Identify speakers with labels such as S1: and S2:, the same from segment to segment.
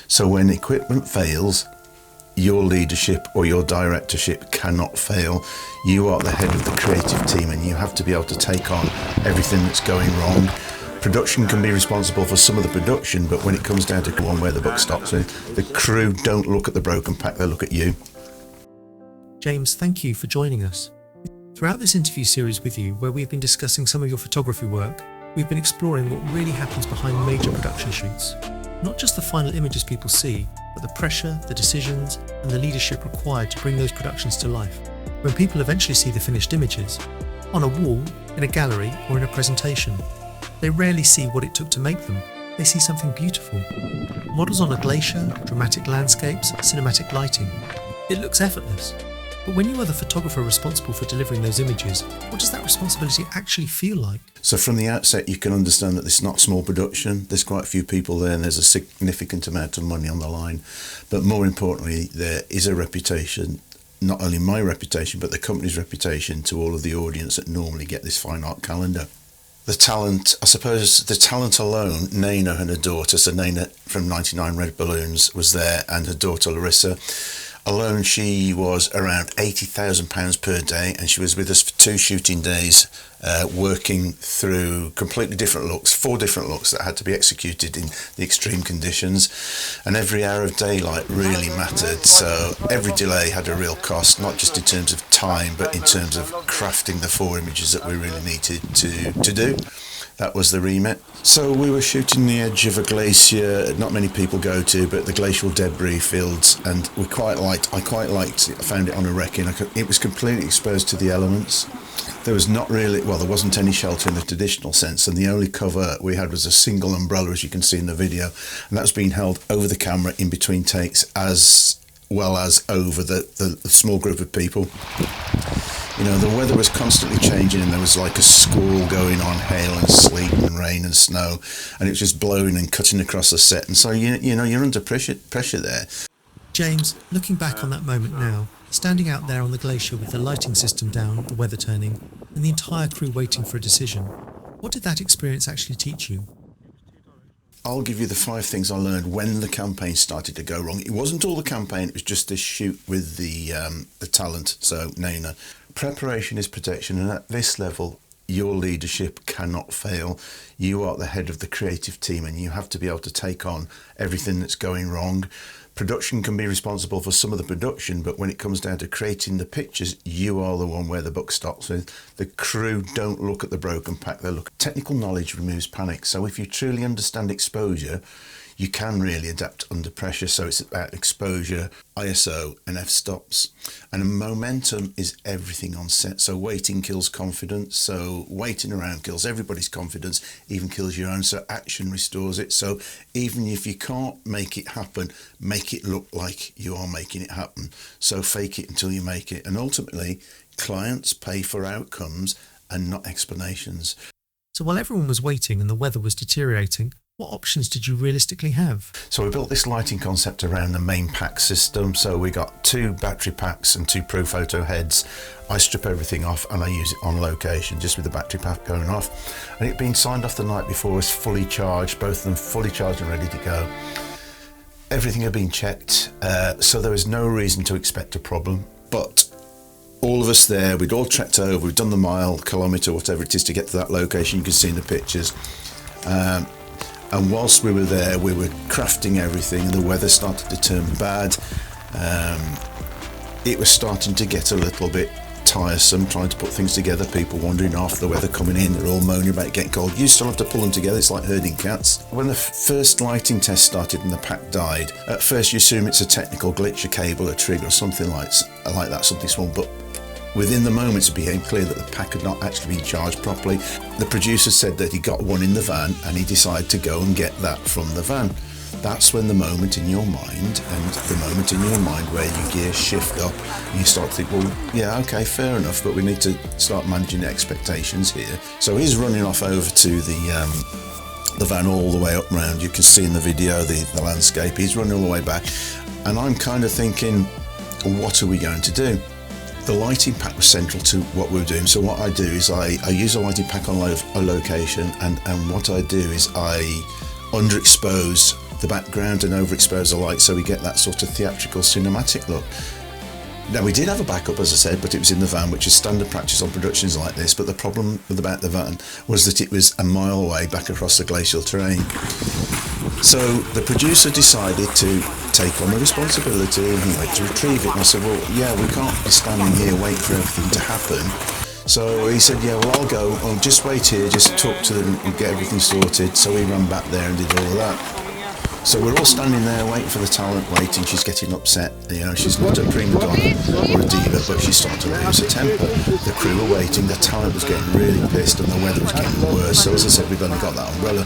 S1: So when equipment fails, your leadership or your directorship cannot fail. You are the head of the creative team and you have to be able to take on everything that's going wrong. Production can be responsible for some of the production, but when it comes down to one where the buck stops, the crew don't look at the broken pack, they look at you.
S2: James, thank you for joining us. Throughout this interview series with you, where we've been discussing some of your photography work, we've been exploring what really happens behind major production shoots. Not just the final images people see, but the pressure, the decisions, and the leadership required to bring those productions to life. When people eventually see the finished images, on a wall, in a gallery, or in a presentation, they rarely see what it took to make them. They see something beautiful. Models on a glacier, dramatic landscapes, cinematic lighting. It looks effortless. But when you are the photographer responsible for delivering those images, what does that responsibility actually feel like?
S1: So from the outset, you can understand that this is not small production. There's quite a few people there and there's a significant amount of money on the line. But more importantly, there is a reputation, not only my reputation, but the company's reputation to all of the audience that normally get this fine art calendar. The talent, I suppose the talent alone, Nena and her daughter, so Nena from 99 Red Balloons was there and her daughter Larissa. Alone, she was around £80,000 per day, and she was with us for 2 shooting days, working through completely different looks, 4 different looks that had to be executed in the extreme conditions. And every hour of daylight really mattered, so every delay had a real cost, not just in terms of time, but in terms of crafting the 4 images that we really needed to do. That was the remit. So we were shooting the edge of a glacier not many people go to, but the glacial debris fields, and I quite liked it. I found it on a wrecking. It was completely exposed to the elements. There was not really, well, there wasn't any shelter in the traditional sense, and the only cover we had was a single umbrella, as you can see in the video, and that was being held over the camera in between takes, as well as over the small group of people. You know, the weather was constantly changing and there was like a squall going on, hail and sleet and rain and snow, and it was just blowing and cutting across the set, and so you know you're under pressure there.
S2: James, looking back on that moment now, standing out there on the glacier with the lighting system down, the weather turning, and the entire crew waiting for a decision, what did that experience actually teach you?
S1: I'll give you the 5 things I learned when the campaign started to go wrong. It wasn't all the campaign, it was just this shoot with the talent, so Nena. Preparation is protection, and at this level, your leadership cannot fail. You are the head of the creative team and you have to be able to take on everything that's going wrong. Production can be responsible for some of the production, but when it comes down to creating the pictures, you are the one where the buck stops. The crew don't look at the broken pack, they look. Technical knowledge removes panic, so if you truly understand exposure, you can really adapt under pressure. So it's about exposure, ISO and f-stops. And momentum is everything on set. So waiting kills confidence. So waiting around kills everybody's confidence, even kills your own. So action restores it. So even if you can't make it happen, make it look like you are making it happen. So fake it until you make it. And ultimately, clients pay for outcomes and not explanations.
S2: So while everyone was waiting and the weather was deteriorating, what options did you realistically have?
S1: So we built this lighting concept around the main pack system. So we got 2 battery packs and 2 Profoto heads. I strip everything off and I use it on location just with the battery pack going off. And it being signed off the night before was fully charged, both of them fully charged and ready to go. Everything had been checked, so there was no reason to expect a problem. But all of us there, we'd all trekked over, we'd done the mile, kilometre, whatever it is to get to that location. You can see in the pictures. And whilst we were there, we were crafting everything and the weather started to turn bad. It was starting to get a little bit tiresome trying to put things together, people wandering off, the weather coming in, they're all moaning about getting cold. You still have to pull them together, it's like herding cats. When the first lighting test started and the pack died, at first you assume it's a technical glitch, a cable, a trigger or something like that, something small, but within the moments it became clear that the pack had not actually been charged properly. The producer said that he got one in the van and he decided to go and get that from the van. That's when the moment in your mind, and the moment in your mind where your gears shift up and you start to think, well, yeah, okay, fair enough, but we need to start managing the expectations here. So he's running off over to the van all the way up round. You can see in the video the landscape. He's running all the way back. And I'm kind of thinking, what are we going to do? The lighting pack was central to what we were doing. So what I do is I use a lighting pack on a location, and what I do is I underexpose the background and overexpose the light so we get that sort of theatrical cinematic look. Now, we did have a backup, as I said, but it was in the van, which is standard practice on productions like this. But the problem about the van was that it was a mile away back across the glacial terrain. So the producer decided to take on the responsibility and he went to retrieve it. And I said, well, yeah, we can't be standing here waiting for everything to happen. So he said, yeah, well, I'll just wait here, just talk to them and get everything sorted. So he ran back there and did all of that. So we're all standing there waiting for the talent, waiting. She's getting upset. You know, she's not a prima donna or a diva, but she's starting to lose her temper. The crew were waiting. The talent was getting really pissed, and the weather was getting worse. So as I said, we've only got that umbrella.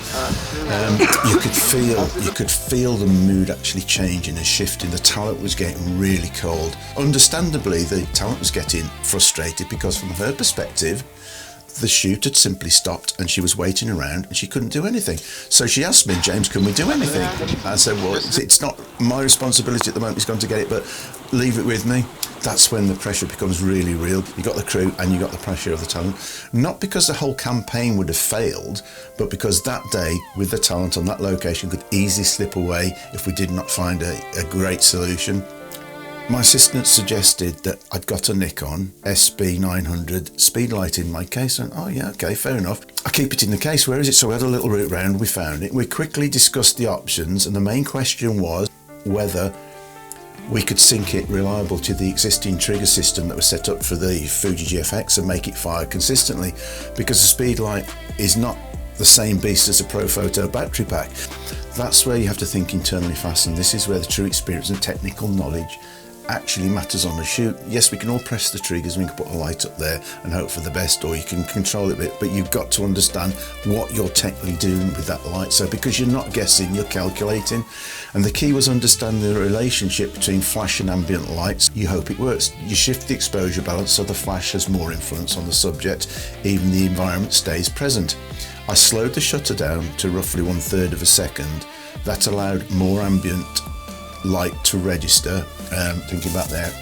S1: You could feel the mood actually changing and shifting. The talent was getting really cold. Understandably, the talent was getting frustrated because, from her perspective, the shoot had simply stopped and she was waiting around and she couldn't do anything. So she asked me, James, can we do anything? I said, well, it's not my responsibility at the moment, he's going to get it, but leave it with me. That's when the pressure becomes really real. You got the crew and you got the pressure of the talent. Not because the whole campaign would have failed, but because that day with the talent on that location could easily slip away if we did not find a great solution. My assistant suggested that I'd got a Nikon SB900 speedlight in my case, and oh yeah, okay, fair enough. I keep it in the case, where is it? So we had a little route round, we found it. We quickly discussed the options, and the main question was whether we could sync it reliable to the existing trigger system that was set up for the Fuji GFX and make it fire consistently, because the speedlight is not the same beast as a Profoto battery pack. That's where you have to think internally fast, and this is where the true experience and technical knowledge actually matters on the shoot. Yes, we can all press the triggers and we can put a light up there and hope for the best, or you can control it a bit, but you've got to understand what you're technically doing with that light. So because you're not guessing, you're calculating, and the key was understanding the relationship between flash and ambient lights. You hope it works. You shift the exposure balance so the flash has more influence on the subject, even the environment stays present. I slowed the shutter down to roughly 1/3 of a second. That allowed more ambient light to register, thinking about that,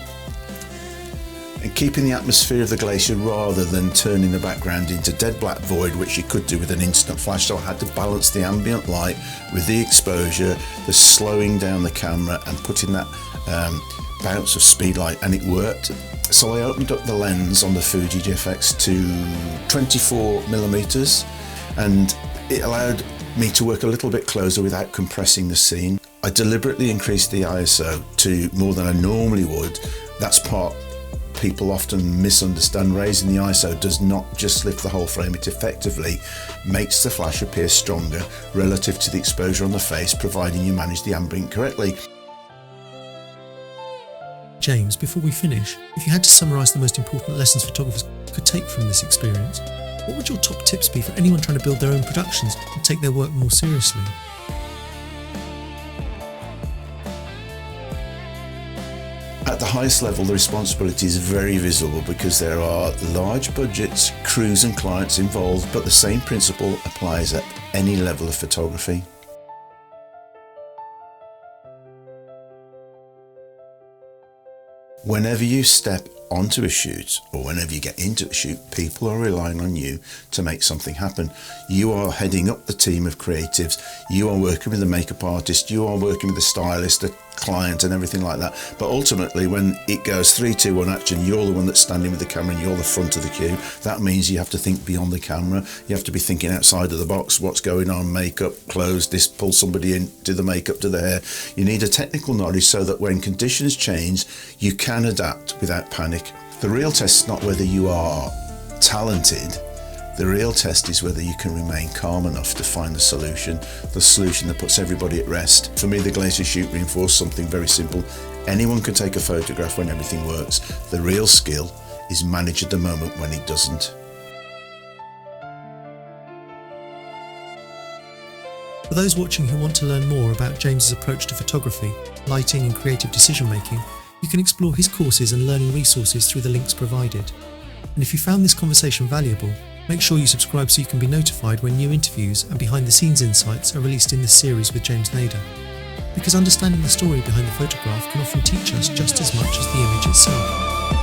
S1: and keeping the atmosphere of the glacier rather than turning the background into dead black void, which you could do with an instant flash. So I had to balance the ambient light with the exposure, the slowing down the camera and putting that bounce of speed light, and it worked. So I opened up the lens on the Fuji GFX to 24mm, and it allowed me to work a little bit closer without compressing the scene. I deliberately increased the ISO to more than I normally would. That's part people often misunderstand. Raising the ISO does not just lift the whole frame, it effectively makes the flash appear stronger relative to the exposure on the face, providing you manage the ambient correctly.
S2: James, before we finish, if you had to summarise the most important lessons photographers could take from this experience, what would your top tips be for anyone trying to build their own productions and take their work more seriously?
S1: At the highest level, the responsibility is very visible because there are large budgets, crews and clients involved, but the same principle applies at any level of photography. Whenever you step onto a shoot, or whenever you get into a shoot, people are relying on you to make something happen. You are heading up the team of creatives, you are working with the makeup artist, you are working with the stylist, the client and everything like that. But ultimately, when it goes 3, 2, 1 action, you're the one that's standing with the camera and you're the front of the queue. That means you have to think beyond the camera. You have to be thinking outside of the box. What's going on? Makeup, clothes, this, pull somebody in, do the makeup, do the hair. You need a technical knowledge so that when conditions change, you can adapt without panic. The real test is not whether you are talented. The real test is whether you can remain calm enough to find the solution that puts everybody at rest. For me, the Glacier shoot reinforced something very simple. Anyone can take a photograph when everything works. The real skill is managed at the moment when it doesn't.
S2: For those watching who want to learn more about James's approach to photography, lighting and creative decision making, you can explore his courses and learning resources through the links provided. And if you found this conversation valuable, make sure you subscribe so you can be notified when new interviews and behind-the-scenes insights are released in this series with James Nader. Because understanding the story behind the photograph can often teach us just as much as the image itself.